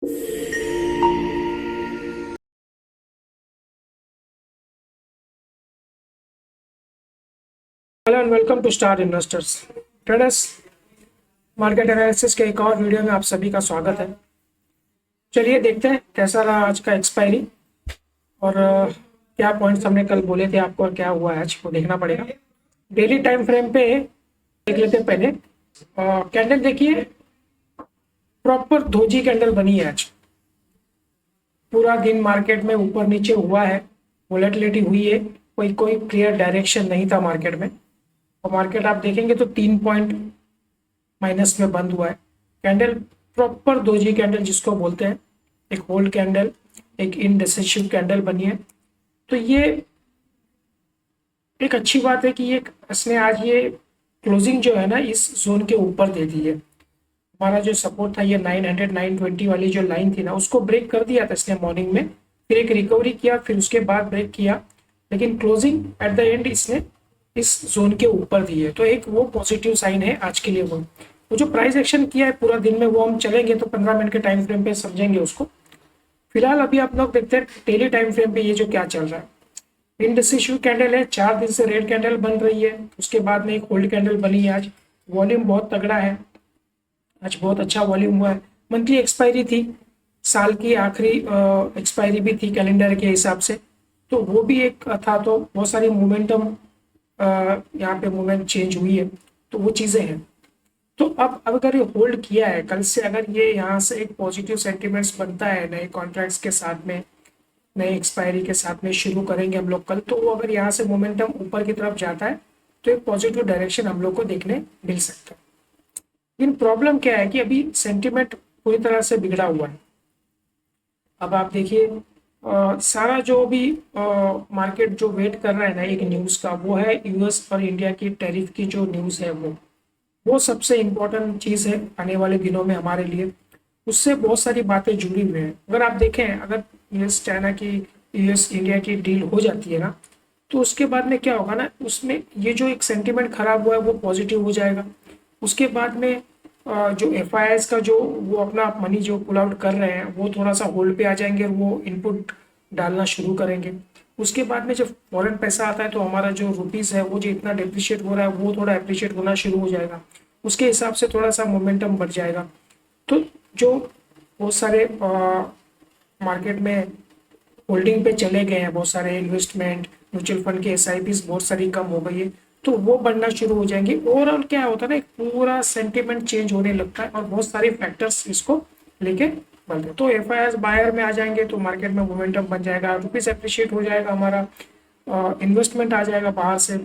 Hello and welcome to star investors traders. Market analysis के एक और वीडियो में आप सभी का स्वागत है। चलिए देखते हैं कैसा रहा आज का एक्सपायरी और क्या पॉइंट्स हमने कल बोले थे आपको और क्या हुआ है आज, वो देखना पड़ेगा। डेली टाइम फ्रेम पे देख लेते हैं पहले। कैंडल देखिए, प्रॉपर धोजी कैंडल बनी है आज। पूरा दिन मार्केट में ऊपर नीचे हुआ है, वोलेटिलिटी हुई है, कोई कोई क्लियर डायरेक्शन नहीं था मार्केट में। और मार्केट आप देखेंगे तो 3 पॉइंट माइनस में बंद हुआ है। कैंडल प्रॉपर दोजी कैंडल जिसको बोलते हैं, एक होल्ड कैंडल, एक इनडिसिसिव कैंडल बनी है। तो ये एक अच्छी बात है कि ये इसने आज ये क्लोजिंग जो है ना इस जोन के ऊपर दे दी है। हमारा जो सपोर्ट था ये 900 920 वाली जो लाइन थी ना, उसको ब्रेक कर दिया था इसने मॉर्निंग में, फिर एक रिकवरी किया, फिर उसके बाद ब्रेक किया, लेकिन क्लोजिंग एट द एंड इसने इस जोन के ऊपर दी है। तो एक वो पॉजिटिव साइन है आज के लिए। वो जो प्राइस एक्शन किया है पूरा दिन में, वो हम चलेंगे तो 15 मिनट के टाइम फ्रेम पे समझेंगे उसको। फिलहाल अभी आप लोग देखते हैं डेली टाइम फ्रेम पे ये जो क्या चल रहा है। इनडिसिसिव कैंडल है, 4 दिन से रेड कैंडल बन रही है, उसके बाद में एक होल्ड कैंडल बनी है। आज वॉल्यूम बहुत तगड़ा है, आज बहुत अच्छा वॉल्यूम हुआ है। मंथली एक्सपायरी थी, साल की आखिरी एक्सपायरी भी थी कैलेंडर के हिसाब से, तो वो भी एक था। तो बहुत सारी मोमेंटम यहाँ पे मूवमेंट चेंज हुई है, तो वो चीज़ें हैं। तो अब अगर ये होल्ड किया है, कल से अगर ये यहाँ से एक पॉजिटिव सेंटिमेंट्स बनता है नए कॉन्ट्रैक्ट्स के साथ में, नए एक्सपायरी के साथ में शुरू करेंगे हम लोग कल, तो वो अगर यहाँ से मोमेंटम ऊपर की तरफ जाता है तो एक पॉजिटिव डायरेक्शन हम लोग को देखने मिल सकता है। लेकिन प्रॉब्लम क्या है कि अभी सेंटिमेंट पूरी तरह से बिगड़ा हुआ है। अब आप देखिए सारा जो भी मार्केट जो वेट कर रहा है ना एक न्यूज़ का, वो है यूएस और इंडिया की टैरिफ की जो न्यूज़ है, वो सबसे इम्पोर्टेंट चीज़ है आने वाले दिनों में हमारे लिए। उससे बहुत सारी बातें जुड़ी हुई हैं। अगर आप देखें, अगर यूएस चाइना की, यूएस इंडिया की डील हो जाती है ना, तो उसके बाद में क्या होगा ना, उसमें ये जो एक सेंटिमेंट खराब हुआ है वो पॉजिटिव हो जाएगा। उसके बाद में जो एफआईआईज का जो वो अपना मनी जो पुल आउट कर रहे हैं, वो थोड़ा सा होल्ड पे आ जाएंगे और वो इनपुट डालना शुरू करेंगे। उसके बाद में जब फॉरेन पैसा आता है तो हमारा जो रुपीज़ है वो जो इतना डिप्रिशिएट हो रहा है वो थोड़ा अप्रिशिएट होना शुरू हो जाएगा। उसके हिसाब से थोड़ा सा मोमेंटम बढ़ जाएगा। तो जो बहुत सारे मार्केट में होल्डिंग पे चले गए हैं, बहुत सारे इन्वेस्टमेंट म्यूचुअल फंड के एसआईपीज बहुत सारी कम हो गई है, तो वो बढ़ना शुरू हो जाएंगे। ओवरऑल क्या होता है ना, एक पूरा सेंटिमेंट चेंज होने लगता है और बहुत सारे फैक्टर्स इसको लेके बढ़ते हैं। तो एफआईआर बायर में आ जाएंगे तो मार्केट में मोमेंटम बन जाएगा, रुपीज अप्रिशिएट हो जाएगा, हमारा इन्वेस्टमेंट आ जाएगा बाहर से।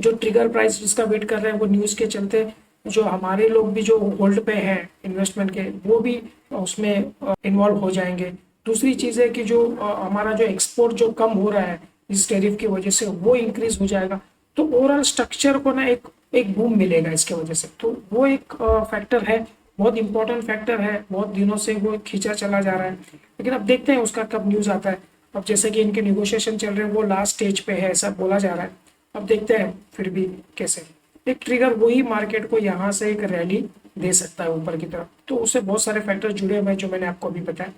जो ट्रिगर प्राइस जिसका वेट कर रहे हैं वो न्यूज़ के चलते जो हमारे लोग भी जो होल्ड पे हैं इन्वेस्टमेंट के, वो भी उसमें इन्वॉल्व हो जाएंगे। दूसरी चीज़ है कि जो हमारा जो एक्सपोर्ट जो कम हो रहा है इस टैरिफ की वजह से, वो इंक्रीज हो जाएगा। तो ओवरऑल स्ट्रक्चर को ना एक एक बूम मिलेगा इसके वजह से। तो वो एक फैक्टर है, बहुत इंपॉर्टेंट फैक्टर है, बहुत दिनों से वो खींचा चला जा रहा है। लेकिन अब देखते हैं उसका कब न्यूज़ आता है। अब जैसे कि इनके निगोशिएशन चल रहे हैं, वो लास्ट स्टेज पे है ऐसा बोला जा रहा है। अब देखते हैं फिर भी कैसे एक ट्रिगर वही मार्केट को यहाँ से एक रैली दे सकता है ऊपर की तरफ। तो उससे बहुत सारे फैक्टर जुड़े हुए हैं जो मैंने आपको अभी बताया।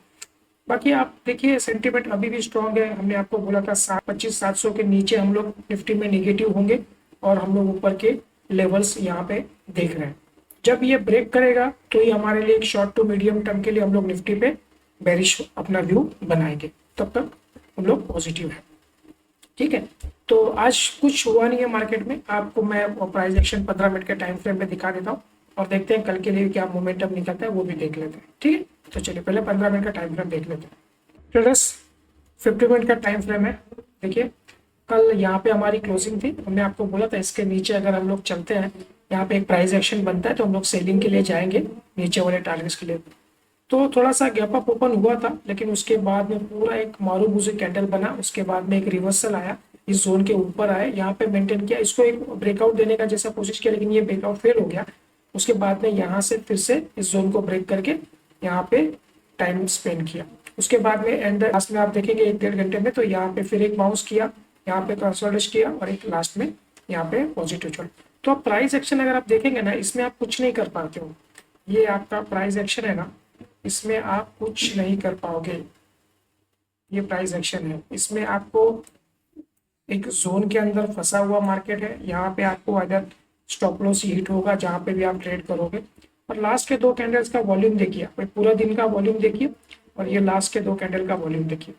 बाकी आप देखिए सेंटीमेंट अभी भी स्ट्रांग है। हमने आपको बोला था 25,700 के नीचे हम लोग निफ्टी में निगेटिव होंगे और हम लोग ऊपर के लेवल्स यहाँ पे देख रहे हैं। जब ये ब्रेक करेगा तो ये हमारे लिए एक शॉर्ट टू मीडियम टर्म के लिए हम लोग निफ्टी पे बेरिश अपना व्यू बनाएंगे। तब तक हम लोग पॉजिटिव है, ठीक है। तो आज कुछ हुआ नहीं है मार्केट में, आपको मैं प्राइस एक्शन 15 मिनट के टाइम फ्रेम पे दिखा देता हूँ और देखते हैं कल के लिए क्या मोमेंटम निकलता है, वो भी देख लेते हैं, ठीक है। तो चलिए पहले 15 मिनट का टाइम फ्रेम देख लेते हैं। ट्रेडर्स 50 मिनट का टाइम फ्रेम है। देखिए कल यहाँ पे हमारी क्लोजिंग थी, हमने आपको बोला था इसके नीचे अगर हम लोग चलते हैं, यहाँ पे एक प्राइस एक्शन बनता है तो हम लोग सेलिंग के लिए जाएंगे नीचे वाले टारगेट्स के लिए। तो थोड़ा सा गैप अप ओपन हुआ था, लेकिन उसके बाद में पूरा एक मारूबूजी कैंडल बना, उसके बाद में एक रिवर्सल आया, इस जोन के ऊपर आया, यहाँ पे मेंटेन किया, इसको एक ब्रेकआउट देने का जैसा कोशिश किया, लेकिन ये ब्रेकआउट फेल हो गया। उसके बाद में यहाँ से फिर से इस जोन को ब्रेक करके यहाँ पे टाइम स्पेंड किया। उसके बाद में एंड लास्ट में आप देखेंगे 1-1.5 घंटे में, तो यहाँ पे फिर एक बाउंस किया, यहाँ पे कंसोलिडेट किया और एक लास्ट में यहाँ पे पॉजिटिव चल। तो अब प्राइस एक्शन अगर आप देखेंगे ना, इसमें आप कुछ नहीं कर पाते हो। ये आपका प्राइस एक्शन है ना, इसमें आप कुछ नहीं कर पाओगे। ये प्राइस एक्शन है, इसमें आपको एक जोन के अंदर फंसा हुआ मार्केट है। यहाँ पे आपको अगर स्टॉप लॉस हिट होगा जहाँ पे भी आप ट्रेड करोगे। और लास्ट के दो कैंडल्स का वॉल्यूम देखिए, आप पूरा दिन का वॉल्यूम देखिए और ये लास्ट के दो कैंडल का वॉल्यूम देखिए।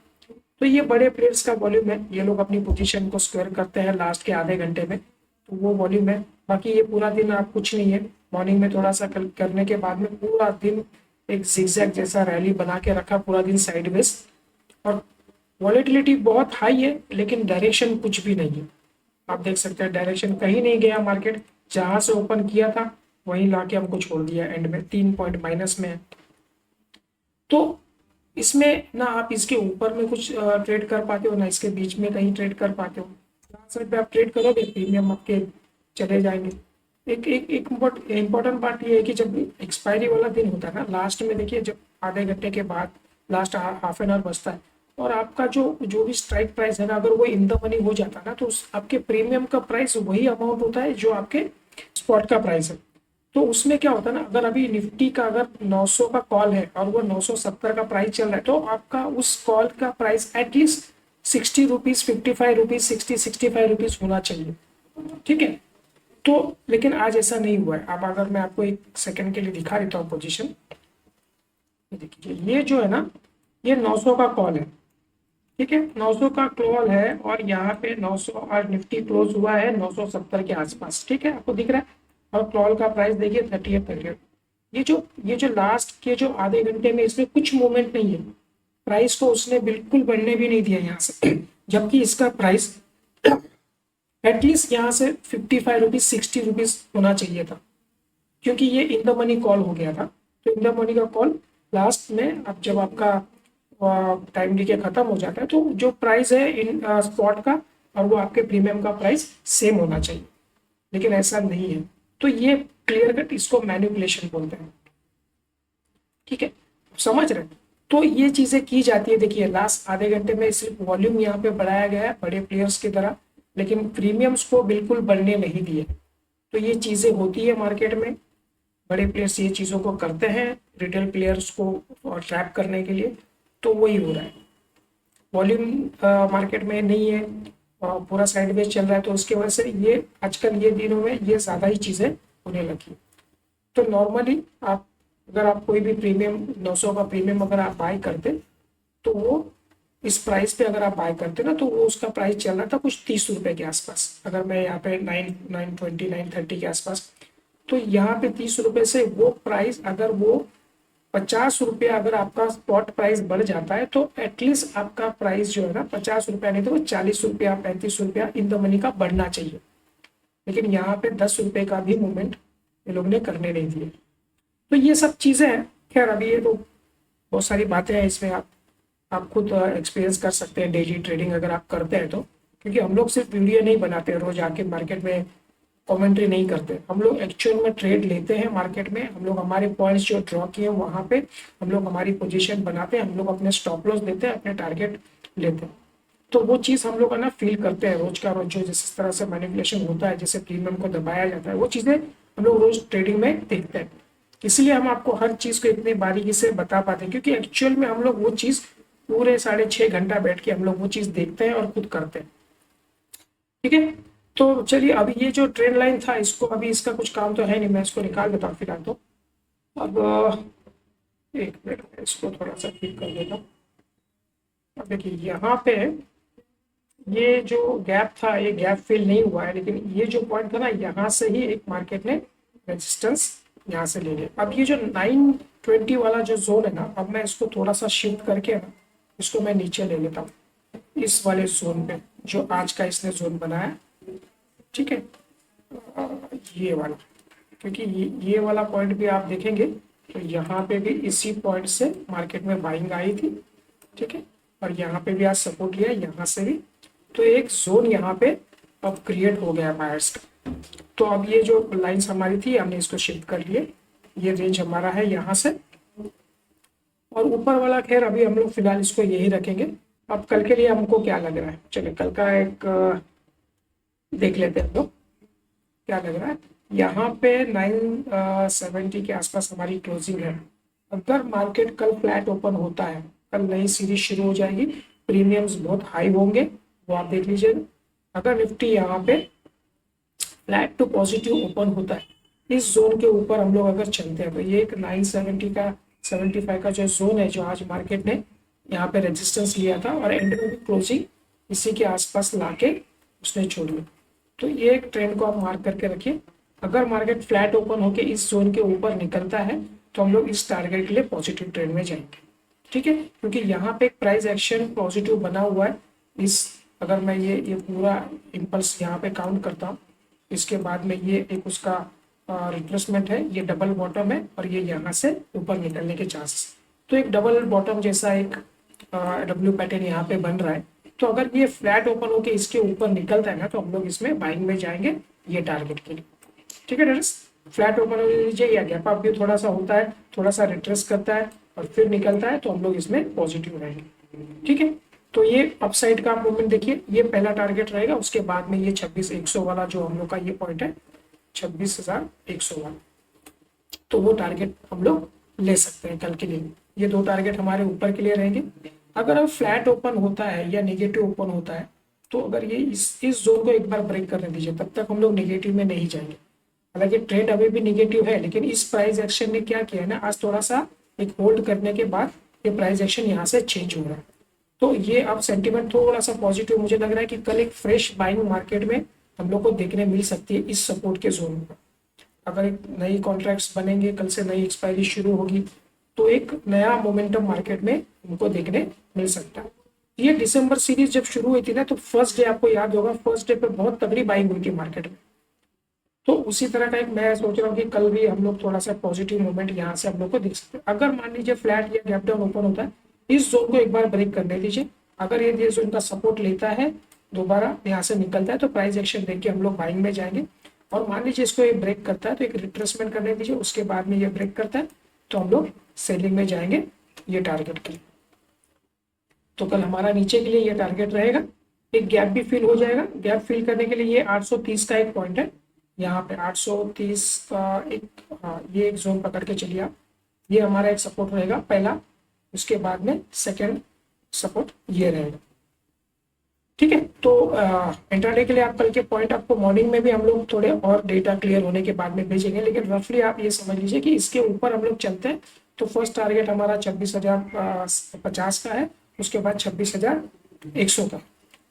तो ये बड़े प्लेयर्स का वॉल्यूम है, ये लोग अपनी पोजीशन को स्क्वायर करते हैं लास्ट के आधे घंटे में, तो वो वॉल्यूम है। बाकी ये पूरा दिन आप कुछ नहीं है, मॉर्निंग में थोड़ा सा करने के बाद में पूरा दिन एक जिगजैग जैसा रैली बना के रखा, पूरा दिन साइडवेज। और वॉलेटिलिटी बहुत हाई है लेकिन डायरेक्शन कुछ भी नहीं है। आप देख सकते हैं डायरेक्शन कहीं नहीं गया, मार्केट जहां से ओपन किया था वहीं लाके हमको छोड़ दिया, एंड में 3 पॉइंट माइनस में है। तो इसमें ना आप इसके ऊपर में कुछ ट्रेड कर पाते हो, ना इसके बीच में कहीं ट्रेड कर पाते हो। साइड पे आप ट्रेड करोगे प्रीमियम आपके चले जाएंगे। एक एक एक इम्पोर्टेंट बात ये है कि जब एक्सपायरी वाला दिन होता है ना, लास्ट में देखिए जब आधे घंटे के बाद लास्ट हाफ एन आवर बचता है और आपका जो जो भी स्ट्राइक प्राइस है ना, अगर वो इन द मनी हो जाता है ना, तो आपके प्रीमियम का प्राइस वही अमाउंट होता है जो आपके स्पॉट का प्राइस है। तो उसमें क्या होता है ना, अगर अभी निफ्टी का अगर 900 का कॉल है और वो 970 का प्राइस चल रहा है, तो आपका उस कॉल का price at least 60 rupees, 55 rupees, 65 rupees होना चाहिए। ठीक है, तो लेकिन आज ऐसा नहीं हुआ है। अब अगर मैं आपको एक सेकंड के लिए दिखा देता हूँ पोजीशन, देखिए ये जो है ना, ये 900 का कॉल है। ठीक है, 900 का कॉल है और यहाँ पे 900 और निफ्टी क्लोज हुआ है 970 के आसपास। ठीक है, आपको दिख रहा है। और कॉल का प्राइस देखिए 38। ये जो लास्ट के जो आधे घंटे में इसमें कुछ मूवमेंट नहीं है, प्राइस को उसने बिल्कुल बढ़ने भी नहीं दिया यहाँ से, जबकि इसका प्राइस एटलीस्ट यहाँ से 55 रुपीज, 60 रुपीज होना चाहिए था, क्योंकि ये इन द मनी कॉल हो गया था। तो इन द मनी का कॉल लास्ट में, अब जब आपका टाइम डीके खत्म हो जाता है तो जो प्राइस है इन स्पॉट का और वो आपके प्रीमियम का प्राइस सेम होना चाहिए, लेकिन ऐसा नहीं है। तो ये क्लियर कट इसको मैनिपुलेशन बोलते हैं। ठीक है, समझ रहे हैं? तो ये चीजें की जाती है। देखिए लास्ट आधे घंटे में सिर्फ वॉल्यूम यहाँ पे बढ़ाया गया है बड़े प्लेयर्स की तरह, लेकिन प्रीमियम्स को बिल्कुल बढ़ने नहीं दिए। तो ये चीजें होती है मार्केट में, बड़े प्लेयर्स ये चीज़ों को करते हैं रिटेल प्लेयर्स को ट्रैप करने के लिए। तो वही हो रहा है, वॉल्यूम मार्केट में नहीं है, पूरा साइडवेज चल रहा है, तो उसकी वजह से ये आजकल ये दिनों में ये ज़्यादा ही चीज़ें होने लगी। तो नॉर्मली आप अगर आप कोई भी प्रीमियम 900 का प्रीमियम अगर आप बाय करते, तो वो इस प्राइस पे अगर आप बाय करते ना, तो वो उसका प्राइस चल रहा था कुछ 30 रुपए के आसपास। अगर मैं यहाँ पे 920, 930 के आसपास, तो यहाँ पे 30 रुपए से वो प्राइस अगर वो 50 रुपया अगर आपका स्पॉट प्राइस बढ़ जाता है, तो एटलीस्ट आपका प्राइस जो है ना 50 रुपया नहीं तो 40 रुपया, 35 रुपया इन द मनी का बढ़ना चाहिए। लेकिन यहाँ पे 10 रुपए का भी मूवमेंट ये लोग ने करने नहीं दिए। तो ये सब चीज़ें हैं। खैर अभी ये तो बहुत सारी बातें हैं इसमें, आप खुद एक्सपीरियंस कर सकते हैं डेली ट्रेडिंग अगर आप करते हैं तो। क्योंकि हम लोग सिर्फ वीडियो नहीं बनाते रोज आके मार्केट में कमेंट्री नहीं करते, हम लोग एक्चुअल में ट्रेड लेते हैं मार्केट में। हम लोग हमारे पॉइंट्स जो ड्रॉ किए वहाँ पे हम लोग हमारी पोजीशन बनाते हैं, हम लोग अपने स्टॉप लॉस देते हैं, अपने टारगेट लेते हैं। तो वो चीज़ हम लोग है ना फील करते हैं रोज का रोज, जो जिस तरह से मैनिपुलेशन होता है, जैसे प्रीमियम को दबाया जाता है, वो चीज़ें हम लोग रोज ट्रेडिंग में देखते हैं। इसलिए हम आपको हर चीज़ को इतनी बारीकी से बता पाते हैं, क्योंकि एक्चुअल में हम लोग वो चीज़ पूरे 6.5 घंटा बैठ के हम लोग वो चीज़ देखते हैं और खुद करते हैं। ठीक है, तो चलिए अभी ये जो ट्रेंड लाइन था इसको, अभी इसका कुछ काम तो है नहीं, मैं इसको निकाल देता हूँ फिलहाल। तो अब एक मिनट में इसको थोड़ा सा ठीक कर देता हूँ। अब देखिए यहाँ पे ये जो गैप था, ये गैप फिल नहीं हुआ है, लेकिन ये जो पॉइंट था ना, यहाँ से ही एक मार्केट ने रेजिस्टेंस यहाँ से ले लिया। अब ये जो 920 वाला जो जोन है ना, अब मैं इसको थोड़ा सा शिफ्ट करके ना इसको मैं नीचे ले लेता हूँ इस वाले जोन पे जो आज का इसने जोन बनाया। ठीक है, ये वाला, क्योंकि ये वाला पॉइंट भी आप देखेंगे तो यहाँ पे भी इसी पॉइंट से मार्केट में बाइंग आई थी। ठीक है, और यहाँ पे भी आज सपोर्ट लिया, यहाँ से भी। तो एक जोन यहाँ पे अब क्रिएट हो गया बायर्स का। तो अब ये जो लाइंस हमारी थी हमने इसको शिफ्ट कर लिए, ये रेंज हमारा है यहाँ से, और ऊपर वाला खैर अभी हम लोग फिलहाल इसको यही रखेंगे। अब कल के लिए हमको क्या लग रहा है, चलिए कल का एक देख लेते हैं हम लोग क्या लग रहा है। यहाँ पे 970 के आसपास हमारी क्लोजिंग है। अगर मार्केट कल फ्लैट ओपन होता है, कल नई सीरीज शुरू हो जाएगी, प्रीमियम्स बहुत हाई होंगे, वो आप देख लीजिए। अगर निफ्टी यहाँ पे फ्लैट टू पॉजिटिव ओपन होता है, इस जोन के ऊपर हम लोग अगर चलते हैं, तो ये एक 970 का 75 का जो जोन है, जो आज मार्केट ने यहाँ पे रेजिस्टेंस लिया था और एंड में भी क्लोजिंग इसी के आसपास लाके उसने छोड़ ली। तो ये एक ट्रेंड को आप मार्क करके रखिए। अगर मार्केट फ्लैट ओपन होकर इस जोन के ऊपर निकलता है, तो हम लोग इस टारगेट के लिए पॉजिटिव ट्रेंड में जाएंगे, ठीक है। क्योंकि यहाँ पे एक प्राइस एक्शन पॉजिटिव बना हुआ है। इस अगर मैं ये पूरा इम्पल्स यहाँ पे काउंट करता हूँ, इसके बाद में ये एक उसका रिट्रेसमेंट है, ये डबल बॉटम है और ये यहाँ से ऊपर निकलने के चांसेस। तो एक डबल बॉटम जैसा एक डब्ल्यू पैटर्न यहाँ पे बन रहा है। तो अगर ये फ्लैट ओपन होके इसके ऊपर निकलता है ना, तो हम लोग इसमें बाइंग में जाएंगे ये टारगेट के लिए, ठीक है डर्स। फ्लैट ओपन हो लीजिए या गैप अप भी थोड़ा सा होता है, थोड़ा सा रिट्रेस करता है और फिर निकलता है, तो हम लोग इसमें पॉजिटिव रहेंगे, ठीक है। तो ये अपसाइड का मूवमेंट देखिए, ये पहला टारगेट रहेगा, उसके बाद में ये 26,100 वाला जो हम लोग का ये पॉइंट है 26,100 वाला, तो वो टारगेट हम लोग ले सकते हैं कल के लिए। ये दो टारगेट हमारे ऊपर के लिए रहेंगे। अगर अब फ्लैट ओपन होता है या नेगेटिव ओपन होता है, तो अगर ये इस जोन को एक बार ब्रेक करने दीजिए, तब तक हम लोग नेगेटिव में नहीं जाएंगे। हालांकि ट्रेंड अभी भी नेगेटिव है, लेकिन इस प्राइस एक्शन ने क्या किया है ना, आज थोड़ा सा एक होल्ड करने के बाद ये प्राइस एक्शन यहाँ से चेंज हो रहा है। तो ये अब सेंटीमेंट थोड़ा सा पॉजिटिव मुझे लग रहा है कि कल एक फ्रेश बाइंग मार्केट में हम लोग को देखने मिल सकती है इस सपोर्ट के जोन पर। अगर एक नई कॉन्ट्रैक्ट्स बनेंगे, कल से नई एक्सपायरी शुरू होगी, तो एक नया मोमेंटम मार्केट में उनको देखने मिल सकता है। ये दिसंबर सीरीज जब शुरू हुई थी ना, तो फर्स्ट डे आपको याद होगा, फर्स्ट डे पे बहुत तगड़ी बाइंग हुई थी मार्केट में। तो उसी तरह का एक मैं सोच रहा हूँ कि कल भी हम लोग थोड़ा सा पॉजिटिव मूवमेंट यहाँ से हम लोग को देख सकते हैं। अगर मान लीजिए फ्लैट या गैप डाउन ओपन होता है, इस जोन को एक बार ब्रेक करने दीजिए। अगर ये जोन का सपोर्ट लेता है, दोबारा यहाँ से निकलता है, तो प्राइस एक्शन देख के हम लोग बाइंग में जाएंगे। और मान लीजिए इसको ये ब्रेक करता है, तो एक रिट्रेसमेंट करने दीजिए, उसके बाद में ये ब्रेक करता है, तो हम लोग सेलिंग में जाएंगे ये टारगेट के लिए। तो कल हमारा नीचे के लिए ये टारगेट रहेगा। एक गैप भी फिल हो जाएगा। गैप फिल करने के लिए ये 830 का एक पॉइंट है, यहाँ पे 830 का एक, हाँ, ये एक जोन पकड़ के चलिए आप। ये हमारा एक सपोर्ट रहेगा पहला, उसके बाद में सेकंड सपोर्ट ये रहेगा, ठीक है। तो इंट्राडे के लिए आप कल के पॉइंट आपको मॉर्निंग में भी हम लोग थोड़े और डेटा क्लियर होने के बाद में भेजेंगे, लेकिन रफली आप ये समझ लीजिए कि इसके ऊपर हम लोग चलते हैं, तो फर्स्ट टारगेट हमारा 26,050 का है, उसके बाद 26,100 का।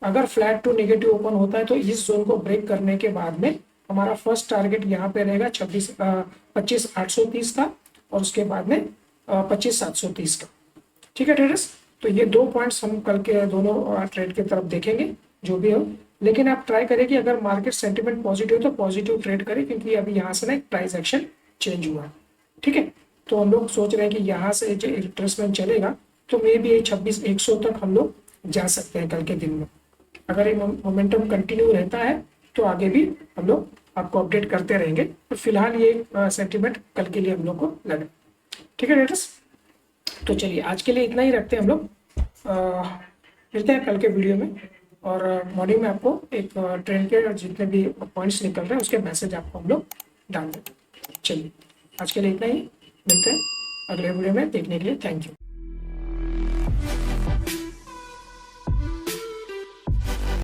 अगर फ्लैट टू नेगेटिव ओपन होता है, तो इस जोन को ब्रेक करने के बाद में हमारा फर्स्ट टारगेट यहाँ पे रहेगा 25,830 का, और उसके बाद में 25,730 का, ठीक है ट्रेडर्स। तो ये दो पॉइंट्स हम कल के दोनों ट्रेड की तरफ देखेंगे जो भी हो। लेकिन आप ट्राई करें कि अगर मार्केट सेंटीमेंट पॉजिटिव हो तो पॉजिटिव ट्रेड करें, क्योंकि अभी यहाँ से ना एक प्राइस एक्शन चेंज हुआ है, ठीक है। तो हम लोग सोच रहे हैं कि यहाँ से जो रिट्रेसमेंट चलेगा, तो मे भी 26,100 तक हम लोग जा सकते हैं कल के दिन में। अगर ये मोमेंटम कंटिन्यू रहता है, तो आगे भी हम लोग आपको अपडेट करते रहेंगे। तो फिलहाल ये सेंटीमेंट कल के लिए हम लोग को लगे, ठीक है ट्रेडर्स। तो चलिए आज के लिए इतना ही रखते हैं हम लोग, मिलते हैं कल के वीडियो में। और मॉर्निंग में आपको एक ट्रेंड के जितने भी पॉइंट्स निकल रहे हैं उसके मैसेज आपको हम लोग डाल देंगे। चलिए आज के लिए इतना ही, मिलते हैं अगले वीडियो में। देखने के लिए थैंक यू।